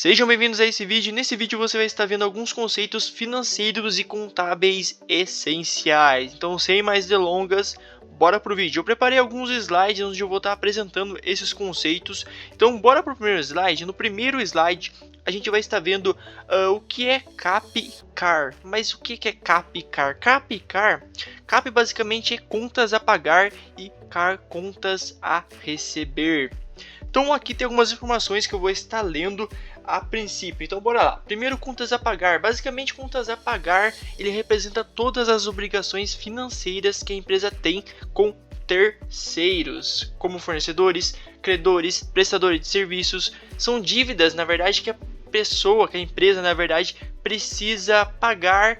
Sejam bem-vindos a esse vídeo. Nesse vídeo você vai estar vendo alguns conceitos financeiros e contábeis essenciais. Então, sem mais delongas, bora pro vídeo. Eu preparei alguns slides onde eu vou estar apresentando esses conceitos. Então, bora pro primeiro slide. No primeiro slide, a gente vai estar vendo o que é CAP e CAR. Mas o que é CAP e CAR? CAP e CAR, CAP basicamente é contas a pagar e CAR contas a receber. Então aqui tem algumas informações que eu vou estar lendo a princípio. Então bora lá. Primeiro, contas a pagar. Basicamente, contas a pagar, ele representa todas as obrigações financeiras que a empresa tem com terceiros, como fornecedores, credores, prestadores de serviços. São dívidas, na verdade, que a empresa, na verdade, precisa pagar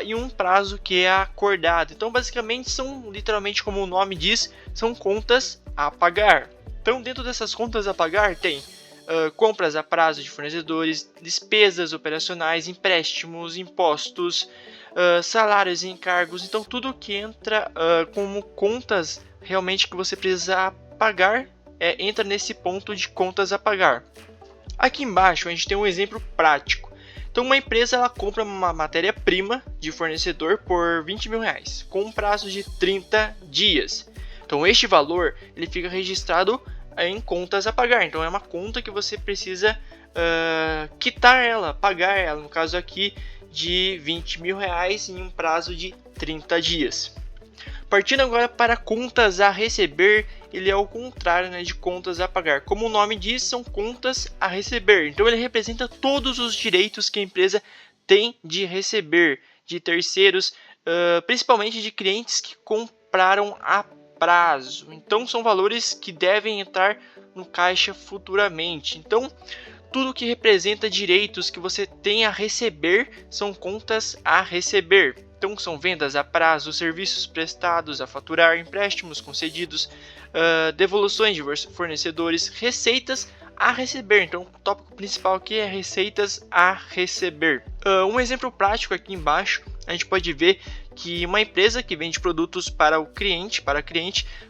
em um prazo que é acordado. Então, basicamente, são literalmente, como o nome diz, são contas a pagar. Então, dentro dessas contas a pagar, tem compras a prazo de fornecedores, despesas operacionais, empréstimos, impostos, salários e encargos. Então, tudo que entra como contas realmente que você precisa pagar, entra nesse ponto de contas a pagar. Aqui embaixo, a gente tem um exemplo prático. Então, uma empresa ela compra uma matéria-prima de fornecedor por R$20.000, com um prazo de 30 dias. Então, este valor ele fica registrado em contas a pagar. Então, é uma conta que você precisa quitar ela, pagar ela. No caso aqui, de R$20.000 em um prazo de 30 dias. Partindo agora para contas a receber, ele é o contrário, né, de contas a pagar. Como o nome diz, são contas a receber. Então, ele representa todos os direitos que a empresa tem de receber de terceiros, principalmente de clientes que compraram a prazo. Então, são valores que devem entrar no caixa futuramente. Então, tudo que representa direitos que você tem a receber são contas a receber. Então, são vendas a prazo, serviços prestados a faturar, empréstimos concedidos, devoluções de fornecedores, receitas a receber. Então, o tópico principal aqui é receitas a receber. Um exemplo prático aqui embaixo, a gente pode ver que uma empresa que vende produtos para cliente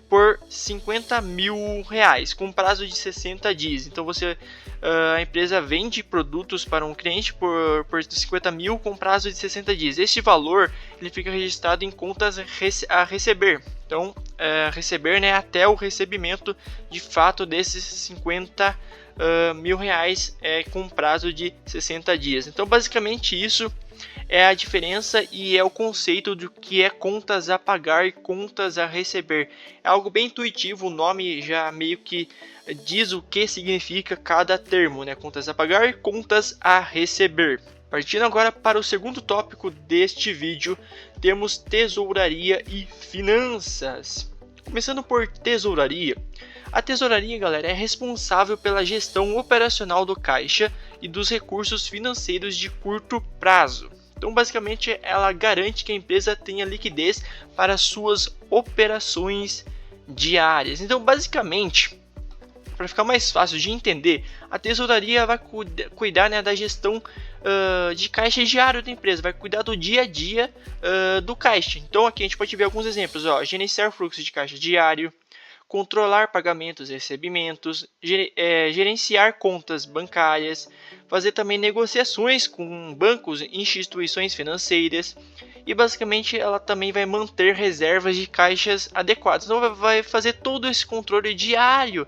por R$50.000 com prazo de 60 dias. Então a empresa vende produtos para um cliente por 50 mil com prazo de 60 dias. Este valor ele fica registrado em contas a receber. Então receber, né, até o recebimento de fato desses R$50.000 com prazo de 60 dias. Então basicamente isso é a diferença e é o conceito do que é contas a pagar e contas a receber. É algo bem intuitivo, o nome já meio que diz o que significa cada termo, né? Contas a pagar e contas a receber. Partindo agora para o segundo tópico deste vídeo, temos tesouraria e finanças. Começando por tesouraria. A tesouraria, galera, é responsável pela gestão operacional do caixa e dos recursos financeiros de curto prazo. Então, basicamente, ela garante que a empresa tenha liquidez para suas operações diárias. Então, basicamente, para ficar mais fácil de entender, a tesouraria vai cuidar, né, da gestão de caixa diário da empresa, vai cuidar do dia a dia do caixa. Então, aqui a gente pode ver alguns exemplos, gerenciar fluxo de caixa diário, controlar pagamentos e recebimentos, gerenciar contas bancárias, fazer também negociações com bancos e instituições financeiras, e basicamente ela também vai manter reservas de caixas adequadas. Então vai fazer todo esse controle diário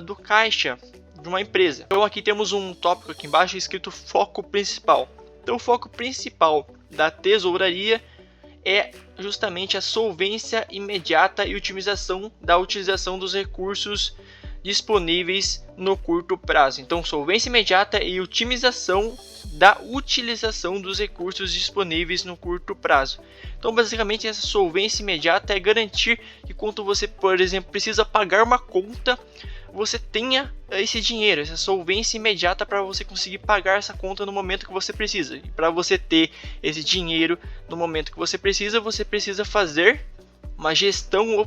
do caixa de uma empresa. Então aqui temos um tópico aqui embaixo escrito foco principal. Então o foco principal da tesouraria é justamente a solvência imediata e otimização da utilização dos recursos disponíveis no curto prazo. Então, solvência imediata e otimização da utilização dos recursos disponíveis no curto prazo. Então, basicamente, essa solvência imediata é garantir que quando você, por exemplo, precisa pagar uma conta, você tenha esse dinheiro, essa solvência imediata para você conseguir pagar essa conta no momento que você precisa. E para você ter esse dinheiro no momento que você precisa fazer uma gestão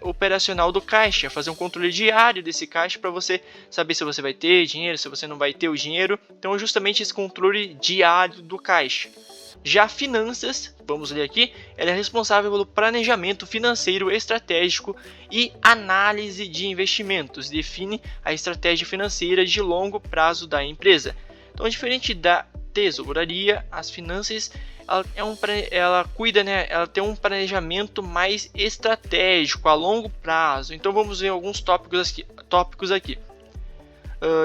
operacional do caixa, fazer um controle diário desse caixa para você saber se você vai ter dinheiro, se você não vai ter o dinheiro. Então, justamente esse controle diário do caixa. Já finanças, vamos ler aqui, ela é responsável pelo planejamento financeiro estratégico e análise de investimentos. Define a estratégia financeira de longo prazo da empresa. Então, diferente da tesouraria, as finanças ela cuida, né? Ela tem um planejamento mais estratégico a longo prazo. Então vamos ver alguns tópicos aqui.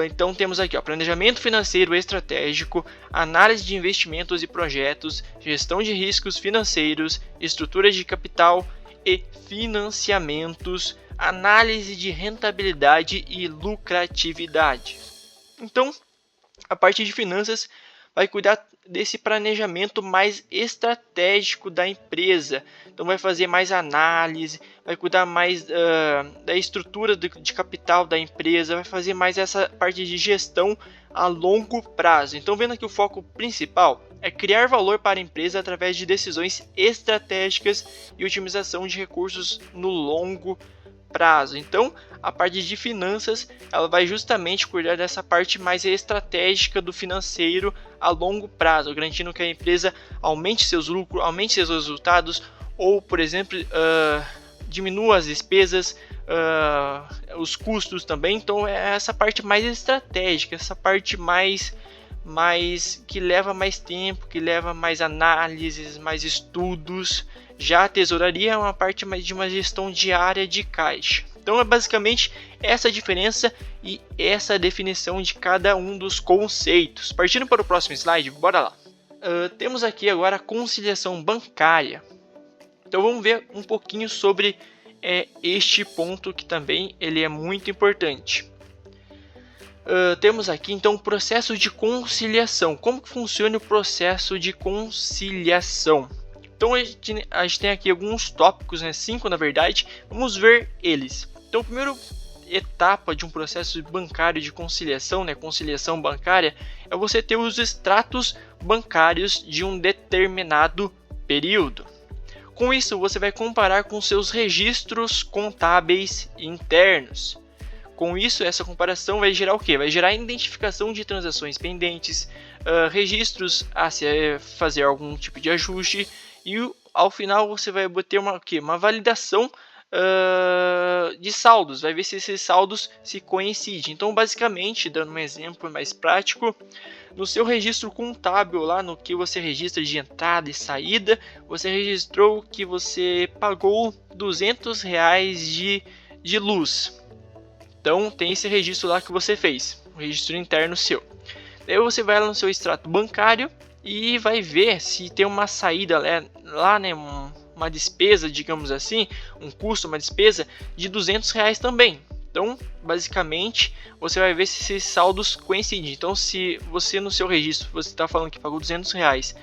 Então temos aqui, planejamento financeiro estratégico, análise de investimentos e projetos, gestão de riscos financeiros, estruturas de capital e financiamentos, análise de rentabilidade e lucratividade. Então, a parte de finanças vai cuidar desse planejamento mais estratégico da empresa. Então vai fazer mais análise, vai cuidar mais da estrutura de capital da empresa, vai fazer mais essa parte de gestão a longo prazo. Então, vendo aqui, o foco principal é criar valor para a empresa através de decisões estratégicas e otimização de recursos no longo prazo. Então, a parte de finanças, ela vai justamente cuidar dessa parte mais estratégica do financeiro a longo prazo, garantindo que a empresa aumente seus lucros, aumente seus resultados, ou, por exemplo, diminua as despesas, os custos também. Então, é essa parte mais estratégica, essa parte mais que leva mais tempo, que leva mais análises, mais estudos. Já a tesouraria é uma parte mais de uma gestão diária de caixa. Então é basicamente essa diferença e essa definição de cada um dos conceitos. Partindo para o próximo slide, bora lá. Temos aqui agora a conciliação bancária. Então vamos ver um pouquinho sobre este ponto, que também ele é muito importante. Temos aqui então o processo de conciliação. Como que funciona o processo de conciliação? Então a gente tem aqui alguns tópicos, 5 na verdade, vamos ver eles. Então a primeira etapa de um processo bancário de conciliação, conciliação bancária, é você ter os extratos bancários de um determinado período. Com isso você vai comparar com seus registros contábeis internos. Com isso, essa comparação vai gerar o quê? Vai gerar identificação de transações pendentes, registros a se fazer algum tipo de ajuste, e ao final você vai obter uma validação de saldos, vai ver se esses saldos se coincidem. Então, basicamente, dando um exemplo mais prático, no seu registro contábil, lá no que você registra de entrada e saída, você registrou que você pagou R$200 de luz. Então tem esse registro lá que você fez, um registro interno seu. Daí você vai lá no seu extrato bancário e vai ver se tem uma saída lá, uma despesa, digamos assim, um custo, uma despesa de R$200 também. Então, basicamente, você vai ver se esses saldos coincidem. Então, se você no seu registro você está falando que pagou R$200,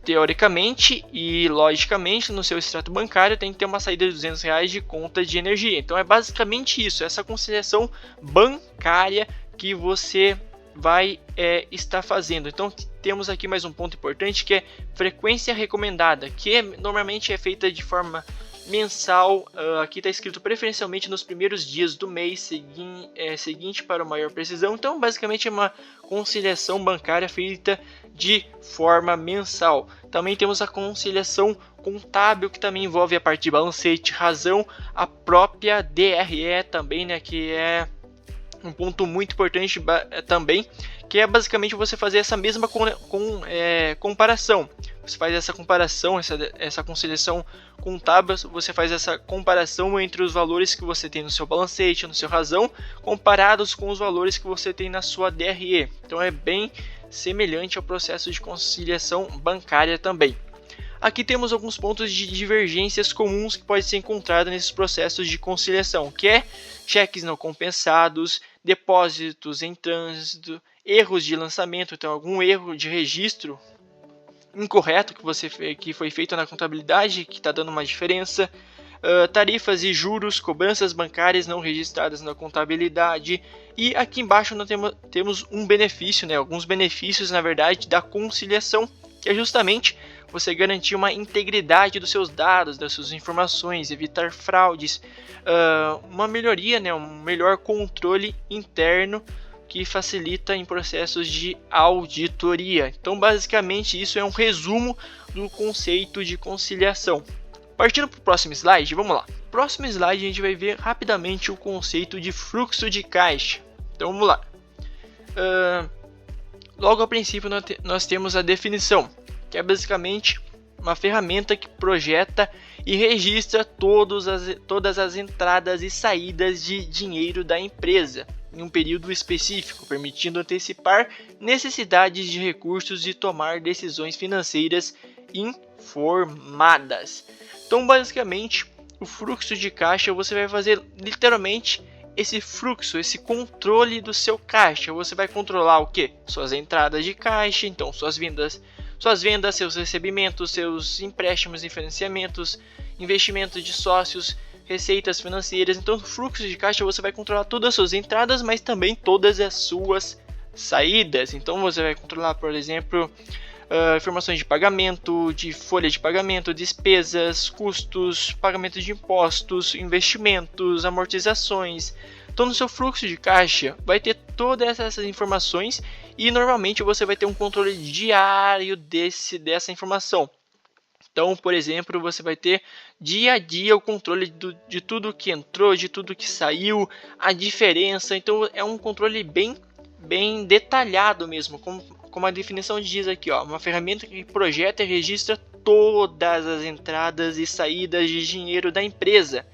teoricamente e logicamente no seu extrato bancário tem que ter uma saída de R$200 de conta de energia. Então é basicamente isso, essa conciliação bancária que você vai estar fazendo. Então temos aqui mais um ponto importante, que é frequência recomendada, que normalmente é feita de forma mensal. Aqui está escrito preferencialmente nos primeiros dias do mês seguinte para maior precisão. Então basicamente é uma conciliação bancária feita de forma mensal. Também temos a conciliação contábil, que também envolve a parte de balancete, razão, a própria DRE também, que é um ponto muito importante também, que é basicamente você fazer essa mesma comparação. Você faz essa comparação, essa conciliação contábil, você faz essa comparação entre os valores que você tem no seu balancete, no seu razão, comparados com os valores que você tem na sua DRE. Então é bem semelhante ao processo de conciliação bancária também. Aqui temos alguns pontos de divergências comuns que podem ser encontrados nesses processos de conciliação, que é cheques não compensados, depósitos em trânsito, erros de lançamento, então algum erro de registro incorreto que foi feito na contabilidade, que está dando uma diferença, tarifas e juros, cobranças bancárias não registradas na contabilidade. E aqui embaixo nós temos um benefício, alguns benefícios na verdade da conciliação, que é justamente você garantir uma integridade dos seus dados, das suas informações, evitar fraudes, uma melhoria, um melhor controle interno que facilita em processos de auditoria. Então basicamente isso é um resumo do conceito de conciliação. Partindo para o próximo slide, vamos lá. No próximo slide a gente vai ver rapidamente o conceito de fluxo de caixa. Então vamos lá. Logo, a princípio, nós temos a definição, que é basicamente uma ferramenta que projeta e registra todas as entradas e saídas de dinheiro da empresa em um período específico, permitindo antecipar necessidades de recursos e tomar decisões financeiras informadas. Então, basicamente, o fluxo de caixa, você vai fazer literalmente esse fluxo, esse controle do seu caixa. Você vai controlar o que? Suas entradas de caixa, então suas vendas, seus recebimentos, seus empréstimos e financiamentos, investimentos de sócios, receitas financeiras. Então, no fluxo de caixa você vai controlar todas as suas entradas, mas também todas as suas saídas. Então, você vai controlar, por exemplo, informações de pagamento, de folha de pagamento, despesas, custos, pagamento de impostos, investimentos, amortizações. Então, no seu fluxo de caixa vai ter todas essas informações e normalmente você vai ter um controle diário dessa informação. Então, por exemplo, você vai ter dia a dia o controle de tudo que entrou, de tudo que saiu, a diferença. Então, é um controle bem detalhado mesmo, como a definição diz aqui, ó, uma ferramenta que projeta e registra todas as entradas e saídas de dinheiro da empresa.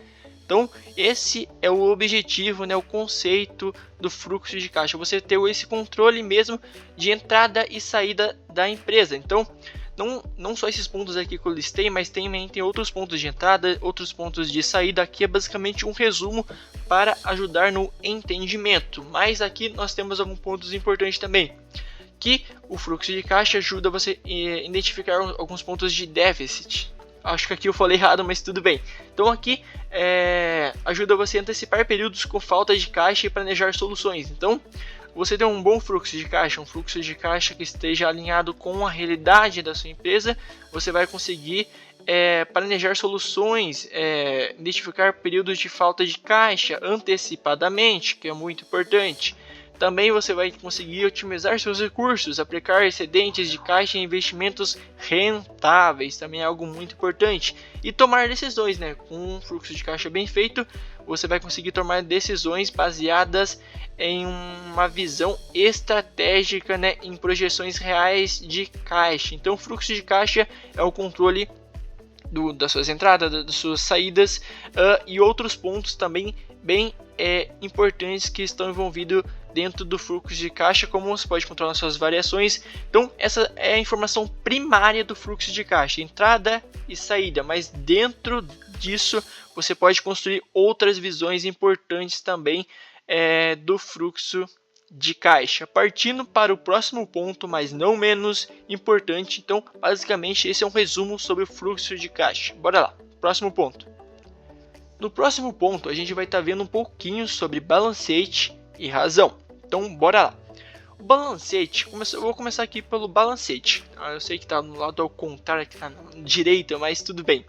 Então, esse é o objetivo, né, o conceito do fluxo de caixa, você ter esse controle mesmo de entrada e saída da empresa. Então, não só esses pontos aqui que eu listei, mas também tem outros pontos de entrada, outros pontos de saída. Aqui é basicamente um resumo para ajudar no entendimento. Mas aqui nós temos alguns pontos importantes também, que o fluxo de caixa ajuda você a identificar alguns pontos de déficit. Acho que aqui eu falei errado, mas tudo bem. Então aqui ajuda você a antecipar períodos com falta de caixa e planejar soluções. Então, você tem um bom fluxo de caixa que esteja alinhado com a realidade da sua empresa, você vai conseguir planejar soluções, identificar períodos de falta de caixa antecipadamente, que é muito importante. Também você vai conseguir otimizar seus recursos, aplicar excedentes de caixa em investimentos rentáveis, também é algo muito importante. E tomar decisões, né? Com um fluxo de caixa bem feito, você vai conseguir tomar decisões baseadas em uma visão estratégica, né? Em projeções reais de caixa. Então, o fluxo de caixa é o controle das suas entradas, das suas saídas e outros pontos também bem importantes que estão envolvidos dentro do fluxo de caixa, como você pode controlar suas variações. Então, essa é a informação primária do fluxo de caixa, entrada e saída, mas dentro disso você pode construir outras visões importantes também do fluxo de caixa. Partindo para o próximo ponto, mas não menos importante, então basicamente esse é um resumo sobre o fluxo de caixa. Bora lá, próximo ponto. No próximo ponto a gente vai estar vendo um pouquinho sobre balancete e razão. Então bora lá. O balancete, eu vou começar aqui pelo balancete. Eu sei que está no lado ao contrário, que está na direita, mas tudo bem.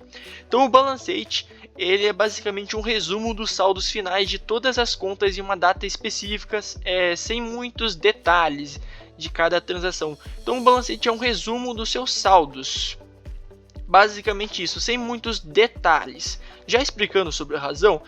Então o balancete, ele é basicamente um resumo dos saldos finais de todas as contas em uma data específica, sem muitos detalhes de cada transação. Então o balancete é um resumo dos seus saldos. Basicamente isso, sem muitos detalhes. Já explicando sobre a razão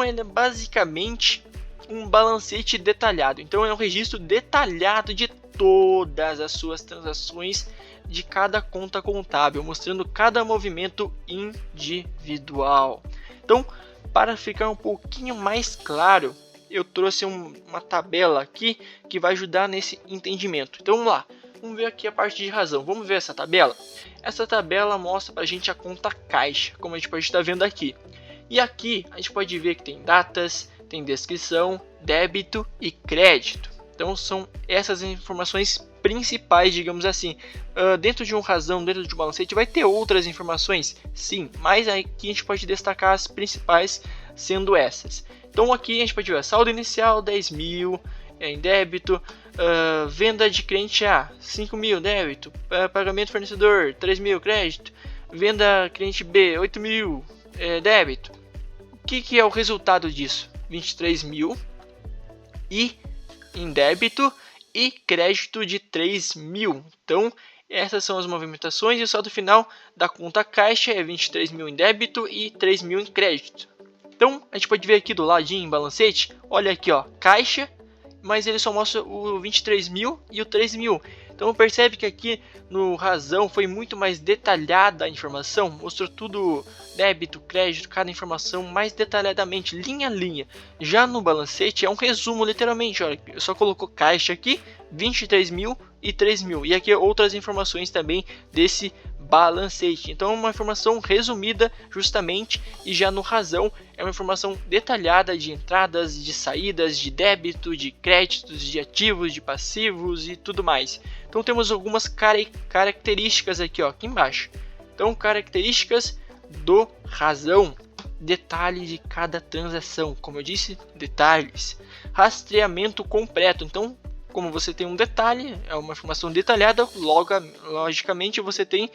é basicamente um balancete detalhado. Então é um registro detalhado de todas as suas transações de cada conta contábil, mostrando cada movimento individual. Então, para ficar um pouquinho mais claro, eu trouxe uma tabela aqui que vai ajudar nesse entendimento. Então vamos lá, vamos ver aqui a parte de razão. Vamos ver essa tabela? Essa tabela mostra para a gente a conta caixa, como a gente pode estar vendo aqui. E aqui a gente pode ver que tem datas, tem descrição, débito e crédito. Então são essas informações principais, digamos assim. Dentro de um razão, dentro de um balancete, vai ter outras informações? Sim, mas aqui a gente pode destacar as principais sendo essas. Então aqui a gente pode ver saldo inicial 10 mil em débito, venda de cliente A 5 mil débito, pagamento fornecedor 3 mil crédito, venda cliente B 8 mil débito. O que é o resultado disso? 23 mil e em débito e crédito de 3 mil. Então essas são as movimentações e o saldo final da conta caixa é 23 mil em débito e 3 mil em crédito. Então a gente pode ver aqui do ladinho em balancete, olha aqui ó, caixa mas ele só mostra o 23.000 e o 3.000. Então percebe que aqui no Razão foi muito mais detalhada a informação, mostrou tudo, débito, crédito, cada informação mais detalhadamente, linha a linha. Já no Balancete é um resumo literalmente, olha, só colocou caixa aqui, 23.000 e 3.000, e aqui outras informações também desse Balancete. Então é uma informação resumida justamente, e já no Razão é uma informação detalhada de entradas, de saídas, de débito, de créditos, de ativos, de passivos e tudo mais. Então temos algumas características aqui, ó, aqui embaixo. Então características do Razão, detalhes de cada transação, como eu disse, detalhes. Rastreamento completo, então como você tem um detalhe, é uma informação detalhada, logicamente você tem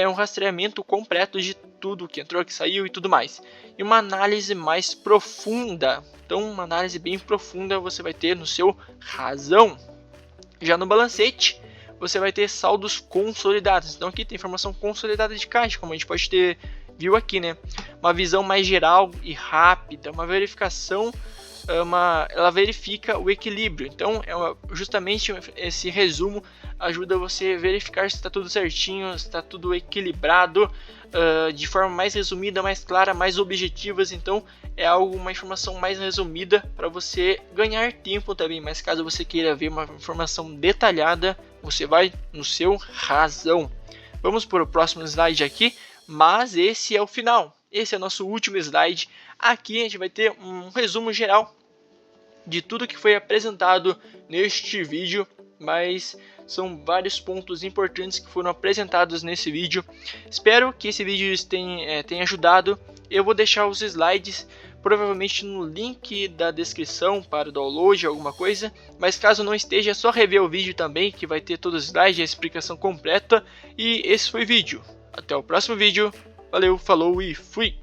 um rastreamento completo de tudo que entrou, que saiu e tudo mais. E uma análise mais profunda, então uma análise bem profunda você vai ter no seu Razão. Já no Balancete, você vai ter saldos consolidados, então aqui tem informação consolidada de caixa, como a gente pode ter, viu aqui, né? Uma visão mais geral e rápida, uma verificação, ela verifica o equilíbrio. Então justamente esse resumo ajuda você a verificar se está tudo certinho, se está tudo equilibrado, de forma mais resumida, mais clara, mais objetivas. Então é uma informação mais resumida para você ganhar tempo também, mas caso você queira ver uma informação detalhada, você vai no seu Razão. Vamos para o próximo slide aqui, mas esse é o final. Esse é o nosso último slide. Aqui a gente vai ter um resumo geral de tudo que foi apresentado neste vídeo, mas são vários pontos importantes que foram apresentados nesse vídeo. Espero que esse vídeo tenha ajudado. Eu vou deixar os slides provavelmente no link da descrição para o download, alguma coisa, mas caso não esteja, é só rever o vídeo também, que vai ter todos os slides, a explicação completa. E esse foi o vídeo. Até o próximo vídeo. Valeu, falou e fui!